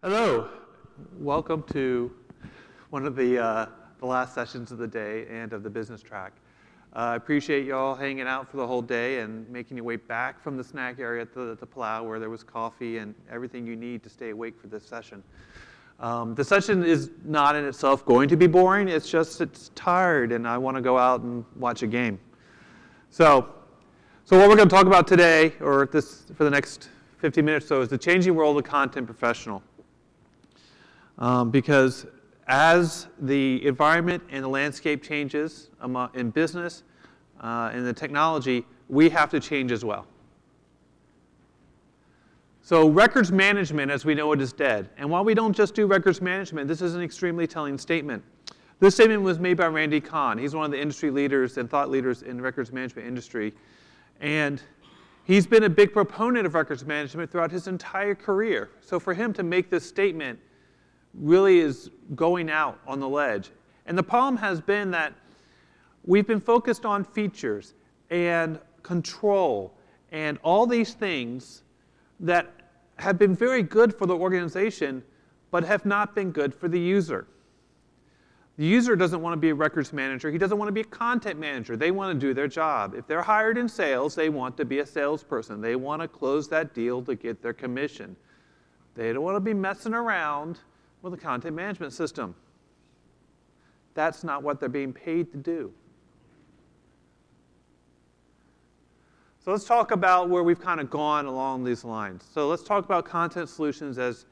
Hello. Welcome to one of the last sessions of the day and of the business track. I appreciate you all hanging out for the whole day and making your way back from the snack area to the Plow where there was coffee and everything you need to stay awake for this session. The session is not in itself going to be boring. It's just it's tired and I want to go out and watch a game. So what we're going to talk about today, or for the next 50 minutes or so, is the changing world of content professional. Because as the environment and the landscape changes in business and the technology, we have to change as well. So records management, as we know it, is dead. And while we don't just do records management, this is an extremely telling statement. This statement was made by Randy Kahn. He's one of the industry leaders and thought leaders in the records management industry. And he's been a big proponent of records management throughout his entire career. So for him to make this statement really is going out on the ledge. And the problem has been that we've been focused on features and control and all these things that have been very good for the organization but have not been good for the user. The user doesn't want to be a records manager. He doesn't want to be a content manager. They want to do their job. If they're hired in sales, they want to be a salesperson. They want to close that deal to get their commission. They don't want to be messing around with a content management system. That's not what they're being paid to do. So let's talk about where we've kind of gone along these lines. So let's talk about content solutions as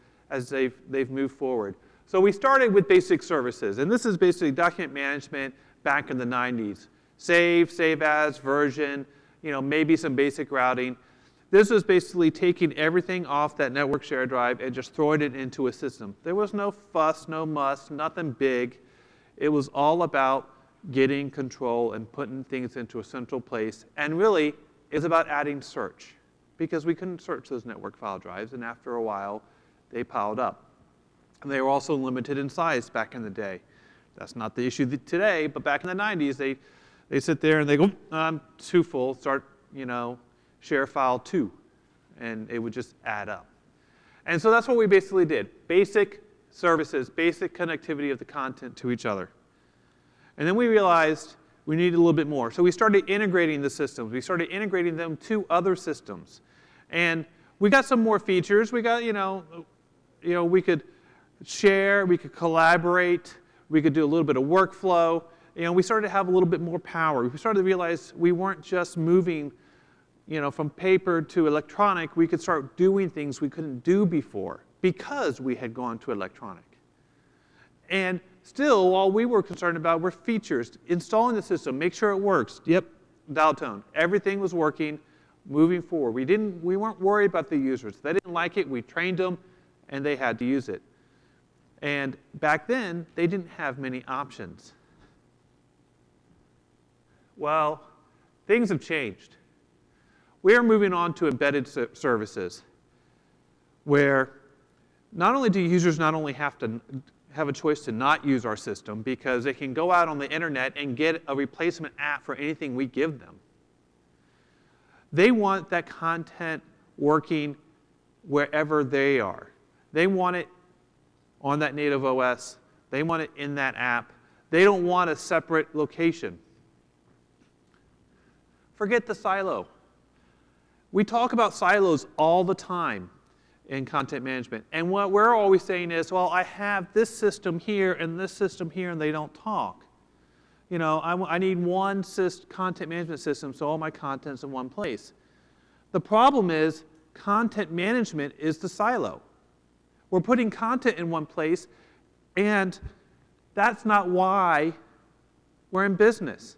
they've moved forward. So we started with basic services, and this is basically document management back in the 90s. Save as, version, maybe some basic routing. This was basically taking everything off that network share drive and just throwing it into a system. There was no fuss, no muss, nothing big. It was all about getting control and putting things into a central place. And really, it's about adding search, because we couldn't search those network file drives, and after a while, they piled up. And they were also limited in size back in the day. That's not the issue today, but back in the 90s, they sit there and they go, I'm too full, start, share file 2, and it would just add up. And so that's what we basically did. Basic services, basic connectivity of the content to each other. And then we realized we needed a little bit more. So we started integrating the systems. We started integrating them to other systems. And we got some more features. We got, we could share, we could collaborate, we could do a little bit of workflow. We started to have a little bit more power. We started to realize we weren't just moving from paper to electronic. We could start doing things we couldn't do before because we had gone to electronic. And still, all we were concerned about were features, installing the system, make sure it works. Yep, dial tone. Everything was working, moving forward. We weren't worried about the users. If they didn't like it, we trained them, and they had to use it. And back then, they didn't have many options. Well, things have changed. We are moving on to embedded services, where not only do users not only have to have a choice to not use our system, because they can go out on the internet and get a replacement app for anything we give them. They want that content working wherever they are. They want it on that native OS. They want it in that app. They don't want a separate location. Forget the silo. We talk about silos all the time in content management. And what we're always saying is, well, I have this system here and this system here, and they don't talk. I need one content management system so all my content's in one place. The problem is content management is the silo. We're putting content in one place, and that's not why we're in business.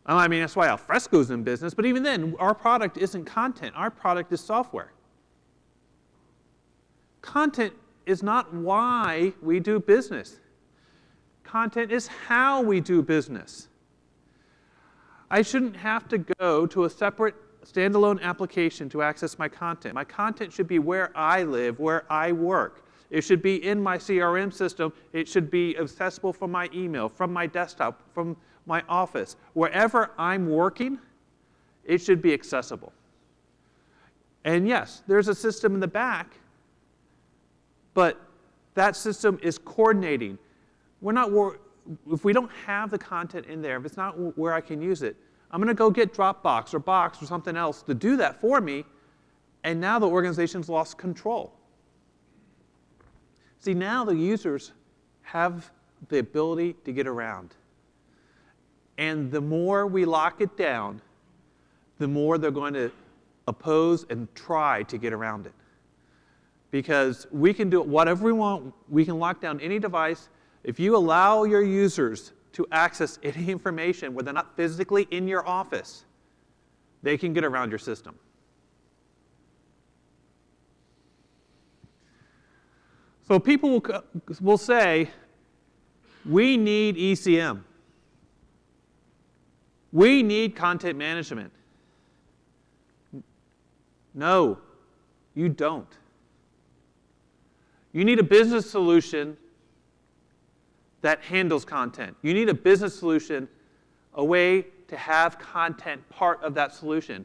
I mean, that's why Alfresco's in business, but even then, our product isn't content. Our product is software. Content is not why we do business. Content is how we do business. I shouldn't have to go to a separate standalone application to access my content. My content should be where I live, where I work. It should be in my CRM system. It should be accessible from my email, from my desktop, from my office. Wherever I'm working, it should be accessible. And yes, there's a system in the back but that system is coordinating. If we don't have the content in there, if it's not where I can use it, I'm going to go get Dropbox or Box or something else to do that for me, and now the organization's lost control. See, now the users have the ability to get around. And the more we lock it down, the more they're going to oppose and try to get around it. Because we can do whatever we want. We can lock down any device. If you allow your users to access any information where they're not physically in your office, they can get around your system. So people will say, we need ECM. We need content management. No, you don't. You need a business solution that handles content. You need a business solution, a way to have content part of that solution.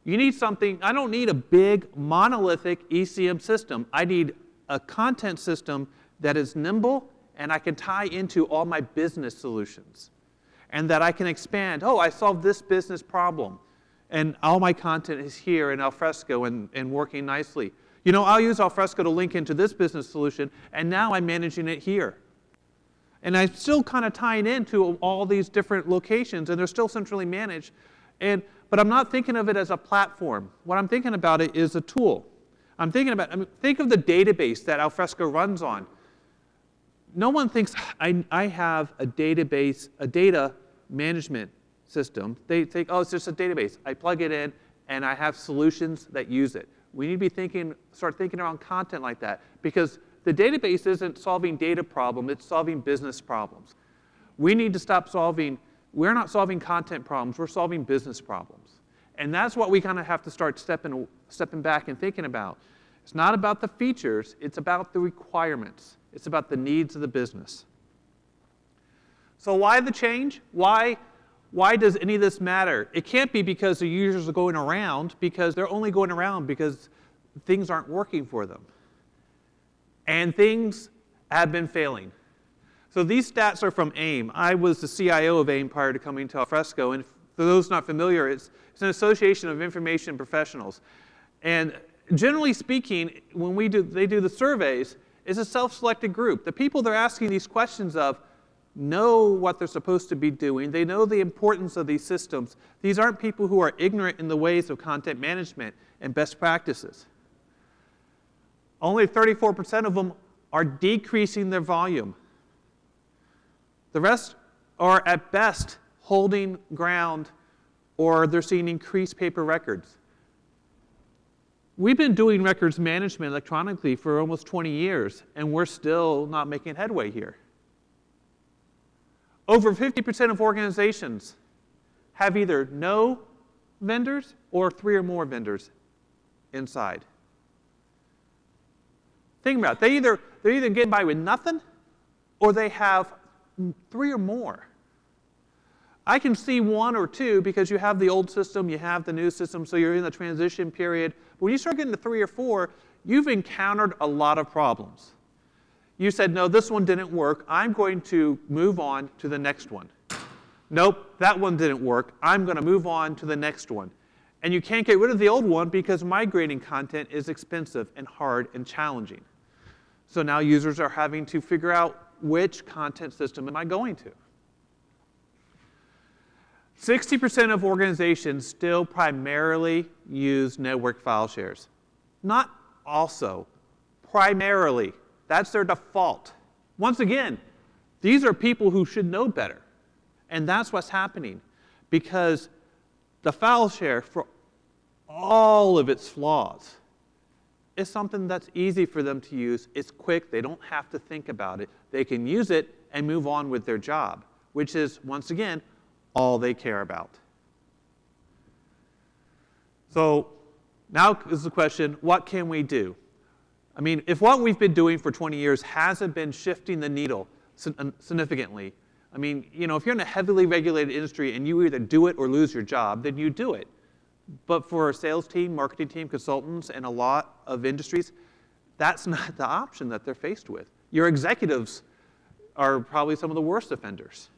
You need something, I don't need a big monolithic ECM system. I need a content system that is nimble and I can tie into all my business solutions. And that I can expand, oh, I solved this business problem. And all my content is here in Alfresco and working nicely. You know, I'll use Alfresco to link into this business solution, and now I'm managing it here. And I'm still kind of tying into all these different locations, and they're still centrally managed. But I'm not thinking of it as a platform. What I'm thinking about it is a tool. Think of the database that Alfresco runs on. No one thinks I have a database, a data management system. They think, oh, it's just a database. I plug it in, and I have solutions that use it. We need to be start thinking around content like that, because the database isn't solving data problems, it's solving business problems. We need to stop we're not solving content problems, we're solving business problems. And that's what we kind of have to start stepping back and thinking about. It's not about the features, it's about the requirements. It's about the needs of the business. So why the change? Why does any of this matter? It can't be because the users are going around, because they're only going around because things aren't working for them. And things have been failing. So these stats are from AIM. I was the CIO of AIM prior to coming to Alfresco, and for those not familiar, it's an association of information professionals. And generally speaking, when they do the surveys, it's a self-selected group. The people they're asking these questions of know what they're supposed to be doing. They know the importance of these systems. These aren't people who are ignorant in the ways of content management and best practices. Only 34% of them are decreasing their volume. The rest are at best holding ground, or they're seeing increased paper records. We've been doing records management electronically for almost 20 years, and we're still not making headway here. Over 50% of organizations have either no vendors or 3 or more vendors inside. Think about it. They're either getting by with nothing, or they have 3 or more. I can see 1 or 2 because you have the old system, you have the new system, so you're in the transition period. But when you start getting to 3 or 4, you've encountered a lot of problems. You said, no, this one didn't work. I'm going to move on to the next one. Nope, that one didn't work. I'm going to move on to the next one. And you can't get rid of the old one because migrating content is expensive and hard and challenging. So now users are having to figure out which content system am I going to. 60% of organizations still primarily use network file shares. Not also, primarily. That's their default. Once again, these are people who should know better. And that's what's happening. Because the file share, for all of its flaws, is something that's easy for them to use. It's quick. They don't have to think about it. They can use it and move on with their job, which is, once again, all they care about. So now is the question, what can we do? I mean, if what we've been doing for 20 years hasn't been shifting the needle significantly, I mean, you know, if you're in a heavily regulated industry and you either do it or lose your job, then you do it. But for a sales team, marketing team, consultants, and a lot of industries, That's not the option that they're faced with. Your executives are probably some of the worst offenders.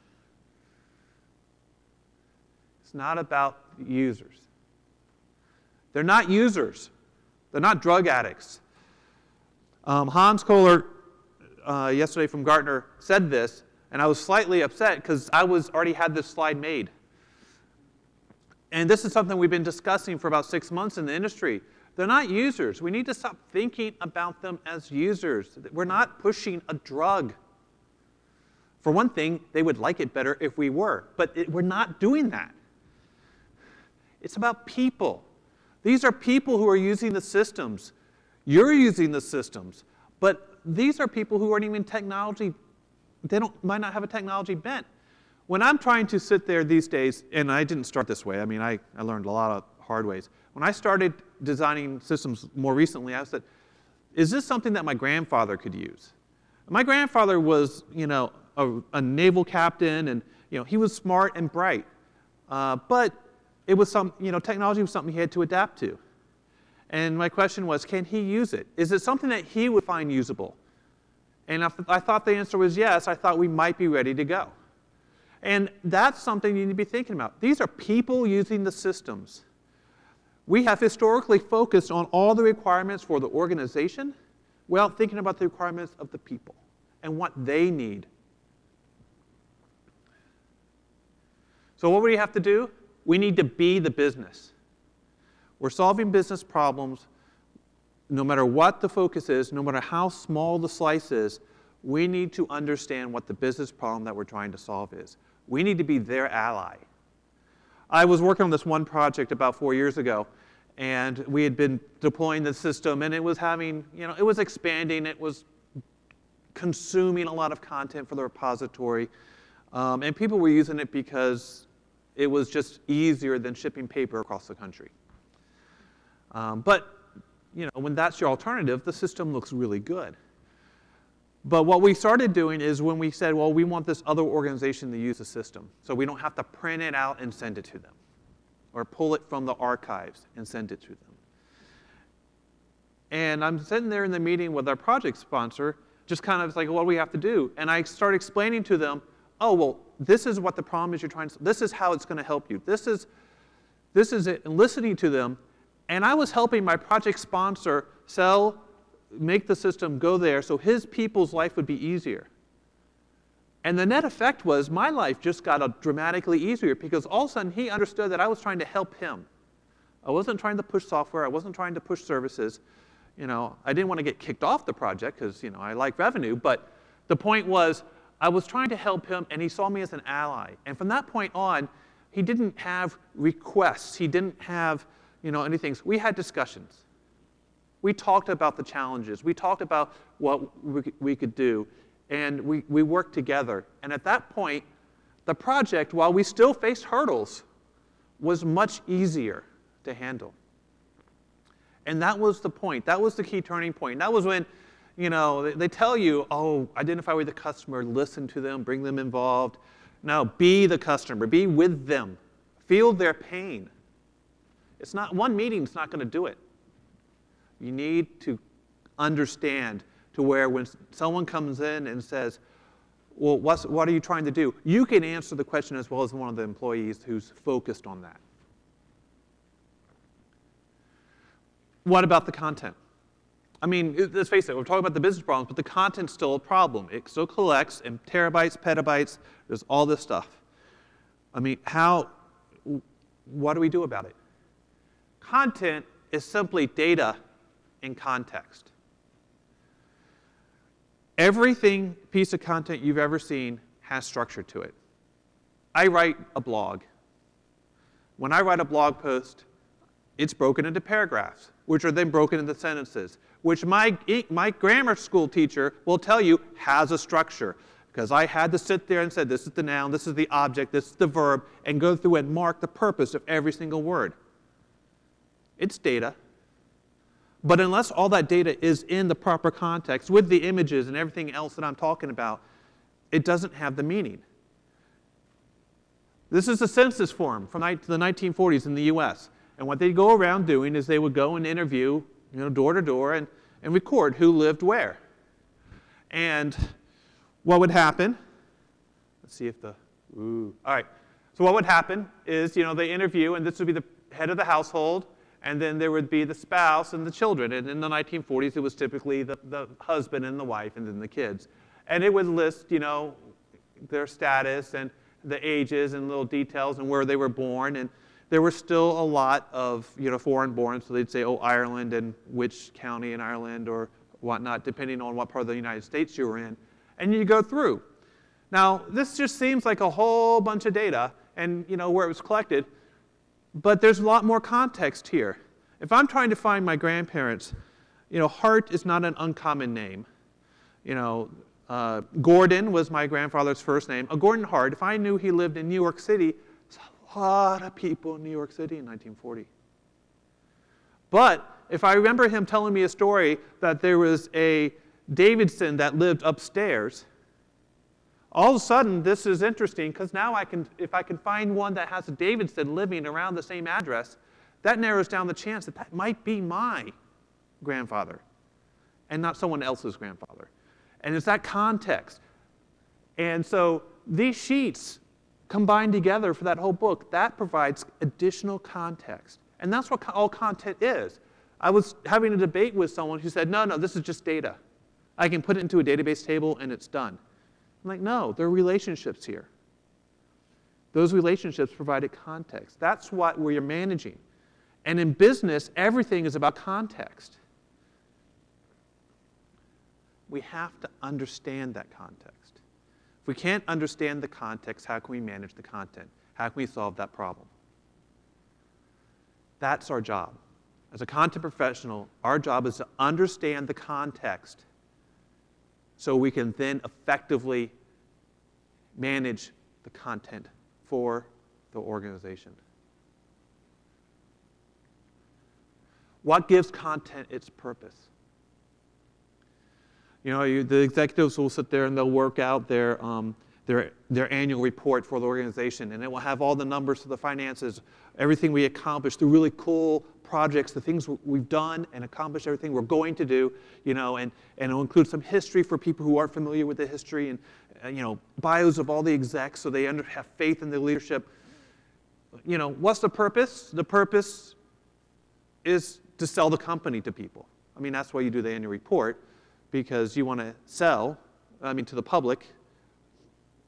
It's not about users. They're not users. They're not drug addicts. Hans Kohler, yesterday from Gartner, said this, and I was slightly upset because I already had this slide made. And this is something we've been discussing for about 6 months in the industry. They're not users. We need to stop thinking about them as users. We're not pushing a drug. For one thing, they would like it better if we were, but we're not doing that. It's about people. These are people who are using the systems. You're using the systems, but these are people who aren't even technology. Might not have a technology bent. When I'm trying to sit there these days, and I didn't start this way. I mean, I learned a lot of hard ways. When I started designing systems more recently, I said, is this something that my grandfather could use? My grandfather was, a naval captain, and he was smart and bright, but it was technology was something he had to adapt to. And my question was, can he use it? Is it something that he would find usable? And I thought the answer was yes. I thought we might be ready to go. And that's something you need to be thinking about. These are people using the systems. We have historically focused on all the requirements for the organization without thinking about the requirements of the people and what they need. So what do we have to do? We need to be the business. We're solving business problems. No matter what the focus is, no matter how small the slice is, we need to understand what the business problem that we're trying to solve is. We need to be their ally. I was working on this one project about 4 years ago, and we had been deploying the system, and it was having, it was expanding, it was consuming a lot of content for the repository, and people were using it because it was just easier than shipping paper across the country. But when that's your alternative, the system looks really good. But what we started doing is when we said, well, we want this other organization to use the system, so we don't have to print it out and send it to them, or pull it from the archives and send it to them. And I'm sitting there in the meeting with our project sponsor, just kind of like, what do we have to do? And I start explaining to them, oh, well, this is what the problem is you're trying to, this is how it's going to help you. This is it. And listening to them, and I was helping my project sponsor make the system go there so his people's life would be easier. And the net effect was my life just got dramatically easier because all of a sudden he understood that I was trying to help him. I wasn't trying to push software. I wasn't trying to push services. I didn't want to get kicked off the project because I like revenue. But the point was I was trying to help him, and he saw me as an ally. And from that point on, he didn't have requests. He didn't have anything. We had discussions. We talked about the challenges. We talked about what we could do. And we worked together. And at that point, the project, while we still faced hurdles, was much easier to handle. And that was the point. That was the key turning point. That was when they tell you, oh, identify with the customer, listen to them, bring them involved. No, be the customer. Be with them. Feel their pain. It's not one meeting's not going to do it. You need to understand to where when someone comes in and says, well, what are you trying to do? You can answer the question as well as one of the employees who's focused on that. What about the content? I mean, let's face it, we're talking about the business problems, but the content's still a problem. It still collects in terabytes, petabytes, there's all this stuff. I mean, what do we do about it? Content is simply data in context. Everything piece of content you've ever seen has structure to it. I write a blog. When I write a blog post, it's broken into paragraphs, which are then broken into sentences, which my grammar school teacher will tell you has a structure, because I had to sit there and say, this is the noun, this is the object, this is the verb, and go through and mark the purpose of every single word. It's data. But unless all that data is in the proper context with the images and everything else that I'm talking about, it doesn't have the meaning. This is a census form from the 1940s in the US. And what they'd go around doing is they would go and interview, door to door, and and record who lived where. And what would happen, let's see if the, all right. So what would happen is, they interview, and this would be the head of the household, and then there would be the spouse and the children. And in the 1940s, it was typically the husband and the wife and then the kids. And it would list, their status and the ages and little details and where they were born. And there were still a lot of, foreign-born, so they'd say, oh, Ireland and which county in Ireland or whatnot, depending on what part of the United States you were in. And you go through. Now, this just seems like a whole bunch of data and, where it was collected. But there's a lot more context here. If I'm trying to find my grandparents, Hart is not an uncommon name. Gordon was my grandfather's first name. Gordon Hart, if I knew he lived in New York City, there's a lot of people in New York City in 1940. But if I remember him telling me a story that there was a Davidson that lived upstairs, all of a sudden, this is interesting because now if I can find one that has a Davidson living around the same address, that narrows down the chance that might be my grandfather and not someone else's grandfather. And it's that context. And so these sheets combined together for that whole book, that provides additional context. And that's what all content is. I was having a debate with someone who said, no, this is just data. I can put it into a database table and it's done. I'm like, no, there are relationships here. Those relationships provided context. That's what we're managing. And in business, everything is about context. We have to understand that context. If we can't understand the context, how can we manage the content? How can we solve that problem? That's our job. As a content professional, our job is to understand the context so we can then effectively manage the content for the organization. What gives content its purpose? The executives will sit there and they'll work out their annual report for the organization, and it will have all the numbers for the finances, everything we accomplished, the really cool projects, the things we've done and accomplished, everything we're going to do, and it'll include some history for people who aren't familiar with the history, and bios of all the execs so they have faith in the leadership. What's the purpose? The purpose is to sell the company to people. I mean, that's why you do the annual report, because you want to sell, to the public,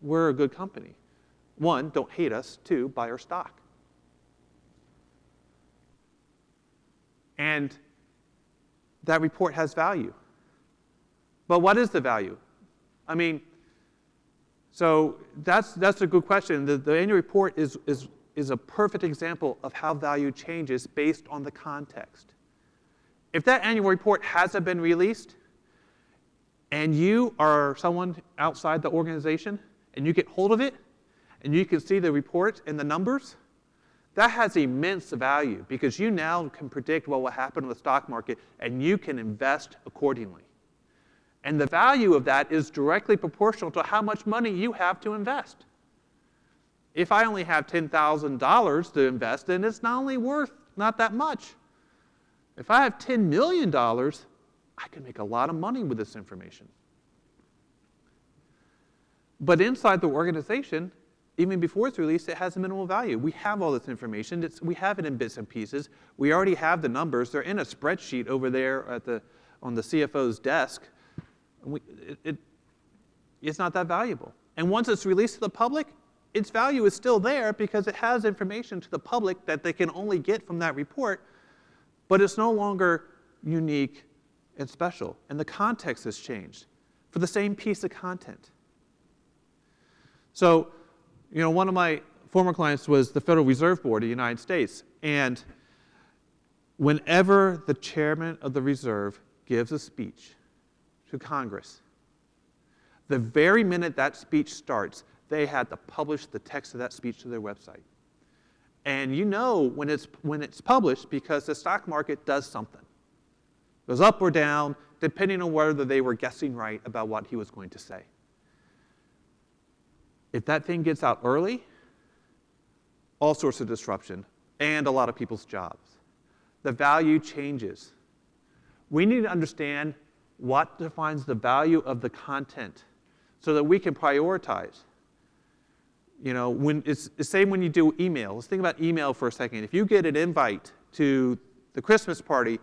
we're a good company. One, don't hate us. Two, buy our stock. And that report has value. But what is the value? So that's a good question. The annual report is a perfect example of how value changes based on the context. If that annual report hasn't been released, and you are someone outside the organization, and you get hold of it, and you can see the report and the numbers, that has immense value because you now can predict what will happen in the stock market, and you can invest accordingly. And the value of that is directly proportional to how much money you have to invest. If I only have $10,000 to invest, then it's not only worth not that much. If I have $10 million, I can make a lot of money with this information. But inside the organization, even before it's released, it has a minimal value. We have all this information. We have it in bits and pieces. We already have the numbers. They're in a spreadsheet over there on the CFO's desk. It's not that valuable. And once it's released to the public, its value is still there because it has information to the public that they can only get from that report, but it's no longer unique and special. And the context has changed for the same piece of content. So, one of my former clients was the Federal Reserve Board of the United States. And whenever the chairman of the Reserve gives a speech to Congress, the very minute that speech starts, they had to publish the text of that speech to their website. And when it's published because the stock market does something. It goes up or down, depending on whether they were guessing right about what he was going to say. If that thing gets out early, all sorts of disruption and a lot of people's jobs. The value changes. We need to understand what defines the value of the content so that we can prioritize. You know, when it's the same when you do email. Let's think about email for a second. If you get an invite to the Christmas party,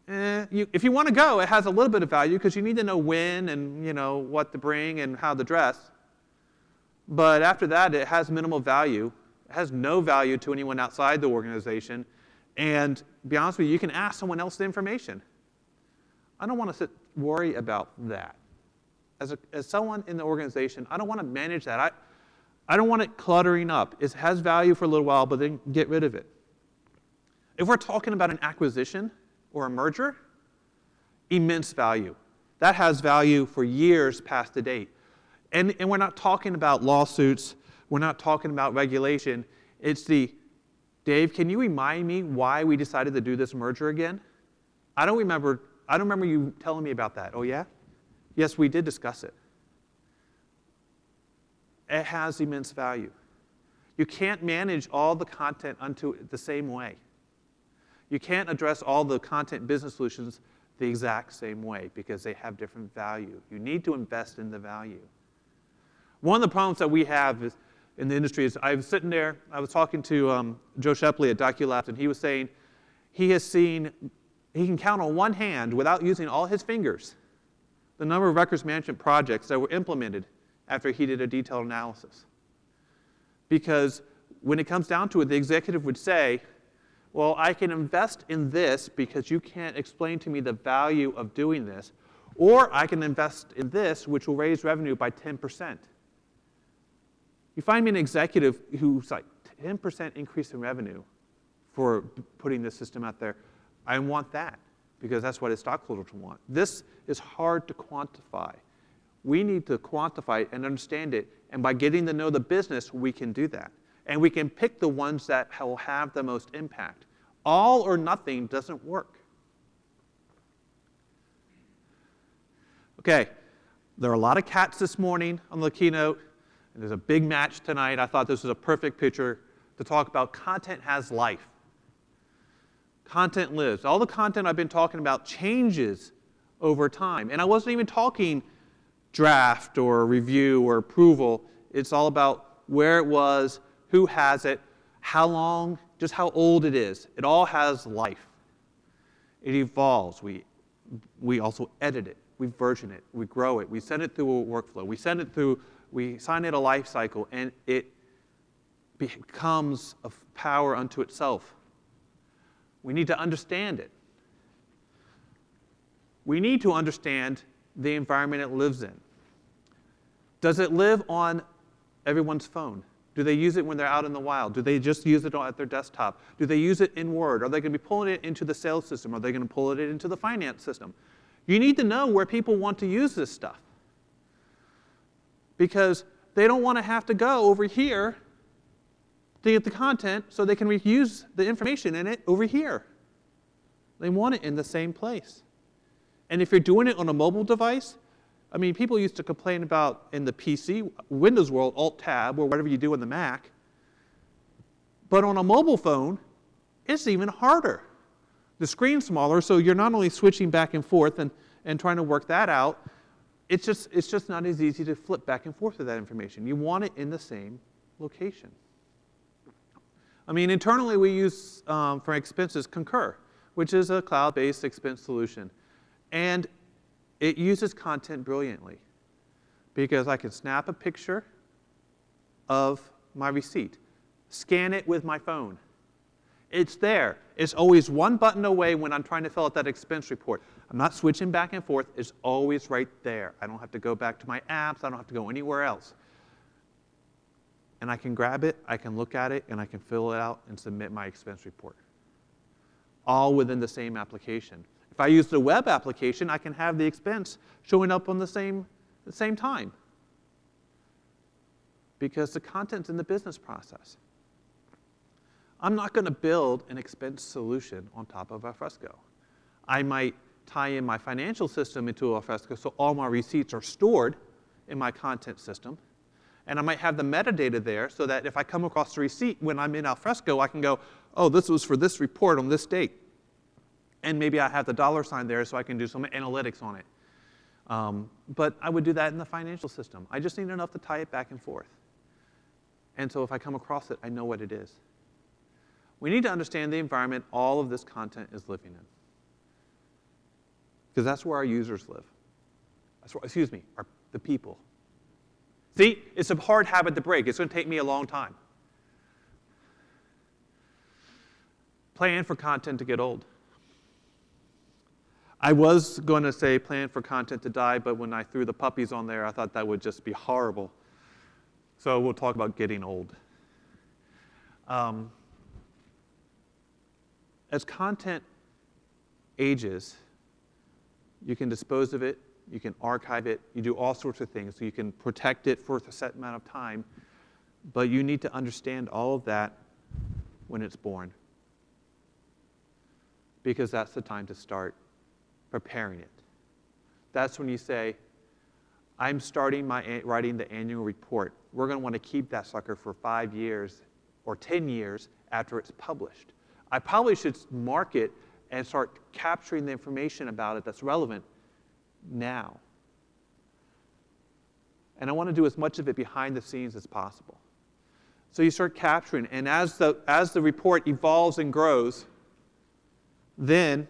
if you want to go, it has a little bit of value because you need to know when and, you know, what to bring and how to dress. But after that, it has minimal value. It has no value to anyone outside the organization. And to be honest with you, you can ask someone else the information. I don't want to worry about that. As someone in the organization, I don't want to manage that. I don't want it cluttering up. It has value for a little while, but then get rid of it. If we're talking about an acquisition or a merger, immense value. That has value for years past the date. And we're not talking about lawsuits. We're not talking about regulation. It's Dave, can you remind me why we decided to do this merger again? I don't remember you telling me about that. Oh, yeah? Yes, we did discuss it. It has immense value. You can't manage all the content unto the same way. You can't address all the content business solutions the exact same way because they have different value. You need to invest in the value. One of the problems that we have in the industry is I was sitting there, I was talking to Joe Shepley at DocuLabs, and he was saying he can count on one hand without using all his fingers the number of records management projects that were implemented after he did a detailed analysis. Because when it comes down to it, the executive would say, well, I can invest in this because you can't explain to me the value of doing this, or I can invest in this, which will raise revenue by 10%. You find me an executive who's like 10% increase in revenue for putting this system out there. I want that because that's what his stockholders want. This is hard to quantify. We need to quantify it and understand it, and by getting to know the business, we can do that. And we can pick the ones that will have the most impact. All or nothing doesn't work. Okay, there are a lot of cats this morning on the keynote, and there's a big match tonight. I thought this was a perfect picture to talk about content has life. Content lives. All the content I've been talking about changes over time. And I wasn't even talking draft or review or approval. It's all about where it was, who has it, how long, just how old it is. It all has life. It evolves. We also edit it. We version it. We grow it. We send it through a workflow. We assign it a life cycle, and it becomes a power unto itself. We need to understand it. We need to understand the environment it lives in. Does it live on everyone's phone? Do they use it when they're out in the wild? Do they just use it at their desktop? Do they use it in Word? Are they going to be pulling it into the sales system? Are they going to pull it into the finance system? You need to know where people want to use this stuff. Because they don't want to have to go over here to get the content so they can reuse the information in it over here. They want it in the same place. And if you're doing it on a mobile device, I mean, people used to complain about in the PC, Windows world, Alt-Tab, or whatever you do on the Mac. But on a mobile phone, it's even harder. The screen's smaller, so you're not only switching back and forth and trying to work that out, it's just not as easy to flip back and forth with that information. You want it in the same location. I mean, internally we use, for expenses, Concur, which is a cloud-based expense solution. And it uses content brilliantly because I can snap a picture of my receipt, scan it with my phone. It's there. It's always one button away when I'm trying to fill out that expense report. I'm not switching back and forth. It's always right there. I don't have to go back to my apps. I don't have to go anywhere else. And I can grab it, I can look at it, and I can fill it out and submit my expense report. All within the same application. If I use the web application, I can have the expense showing up on the same time. Because the content's in the business process. I'm not going to build an expense solution on top of Alfresco. I might tie in my financial system into Alfresco so all my receipts are stored in my content system. And I might have the metadata there so that if I come across the receipt when I'm in Alfresco, I can go, oh, this was for this report on this date. And maybe I have the dollar sign there so I can do some analytics on it. But I would do that in the financial system. I just need enough to tie it back and forth. And so if I come across it, I know what it is. We need to understand the environment all of this content is living in. Because that's where our users live. That's where, excuse me, the people. See, it's a hard habit to break. It's going to take me a long time. Plan for content to get old. I was going to say plan for content to die, but when I threw the puppies on there, I thought that would just be horrible. So we'll talk about getting old. As content ages, you can dispose of it, you can archive it, you do all sorts of things. So you can protect it for a set amount of time, but you need to understand all of that when it's born, because that's the time to start preparing it. That's when you say, I'm starting writing the annual report. We're going to want to keep that sucker for 5 years or 10 years after it's published. I probably should mark it and start capturing the information about it that's relevant now. And I want to do as much of it behind the scenes as possible. So you start capturing, and as the report evolves and grows, then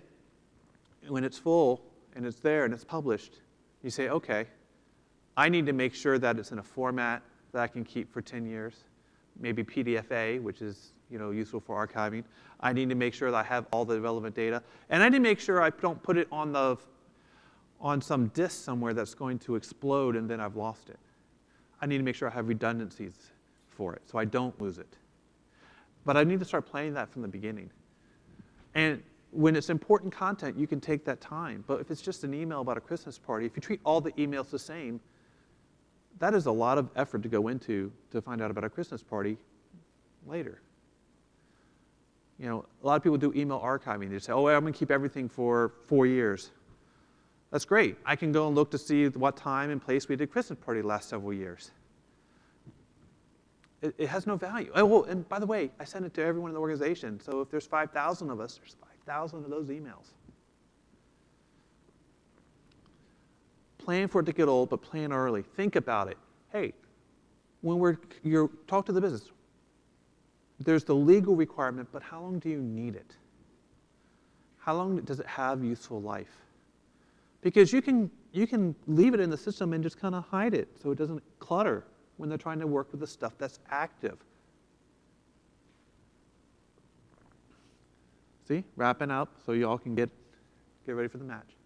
when it's full and it's there and it's published, you say, okay, I need to make sure that it's in a format that I can keep for 10 years, maybe PDF-A, which is useful for archiving. I need to make sure that I have all the relevant data. And I need to make sure I don't put it on some disk somewhere that's going to explode and then I've lost it. I need to make sure I have redundancies for it so I don't lose it. But I need to start planning that from the beginning. And when it's important content, you can take that time. But if it's just an email about a Christmas party, if you treat all the emails the same, that is a lot of effort to go into to find out about a Christmas party later. A lot of people do email archiving. They say, oh, I'm going to keep everything for 4 years. That's great. I can go and look to see what time and place we did Christmas party the last several years. It has no value. Oh, well, and by the way, I send it to everyone in the organization. So if there's 5,000 of us, there's 5,000 of those emails. Plan for it to get old, but plan early. Think about it. Hey, when you talk to the business, there's the legal requirement, but how long do you need it? How long does it have useful life? Because you can leave it in the system and just kind of hide it so it doesn't clutter when they're trying to work with the stuff that's active. See, wrapping up so you all can get ready for the match.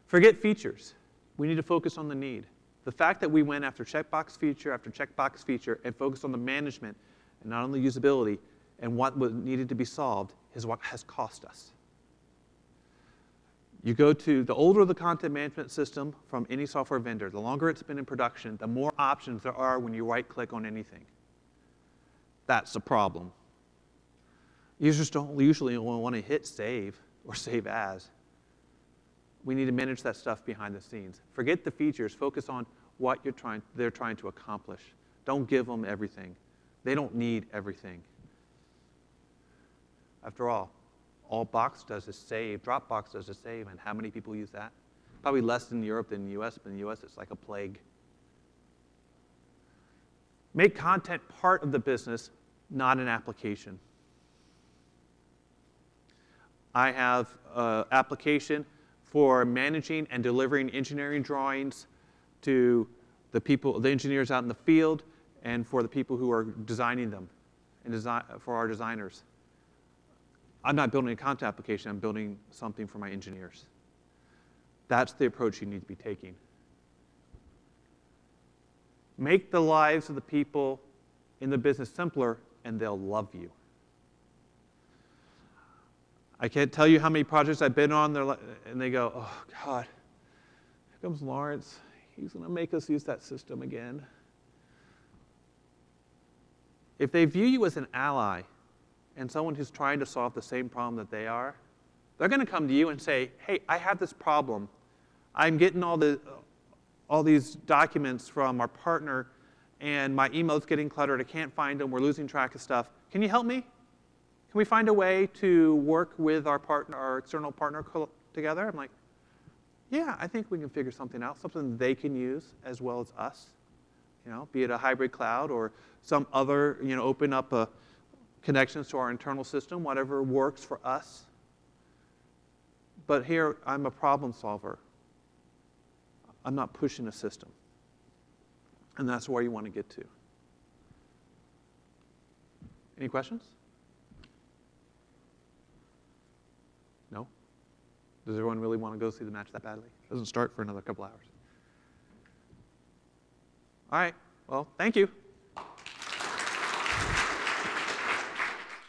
Forget features. We need to focus on the need. The fact that we went after checkbox feature after checkbox feature and focused on the management and not on the usability and what needed to be solved is what has cost us. You go to the older the content management system from any software vendor, the longer it's been in production, the more options there are when you right-click on anything. That's the problem. Users don't usually want to hit save or save as. We need to manage that stuff behind the scenes. Forget the features. Focus on what they're trying to accomplish. Don't give them everything. They don't need everything. After all Box does is save. Dropbox does is save. And how many people use that? Probably less in Europe than in the US, but in the US it's like a plague. Make content part of the business, not an application. I have an application for managing and delivering engineering drawings to the engineers out in the field, and for the people who are designing them, and for our designers. I'm not building a content application, I'm building something for my engineers. That's the approach you need to be taking. Make the lives of the people in the business simpler, and they'll love you. I can't tell you how many projects I've been on, and they go, oh, God, here comes Laurence. He's going to make us use that system again. If they view you as an ally and someone who's trying to solve the same problem that they are, they're going to come to you and say, hey, I have this problem. I'm getting all these documents from our partner, and my email's getting cluttered. I can't find them. We're losing track of stuff. Can you help me? Can we find a way to work with our partner, our external partner together? I'm like, yeah, I think we can figure something out, something they can use as well as us. You know, be it a hybrid cloud or some other, you know, open up connections to our internal system, whatever works for us. But here, I'm a problem solver. I'm not pushing a system. And that's where you want to get to. Any questions? No? Does everyone really want to go see the match that badly? It doesn't start for another couple hours. All right. Well, thank you.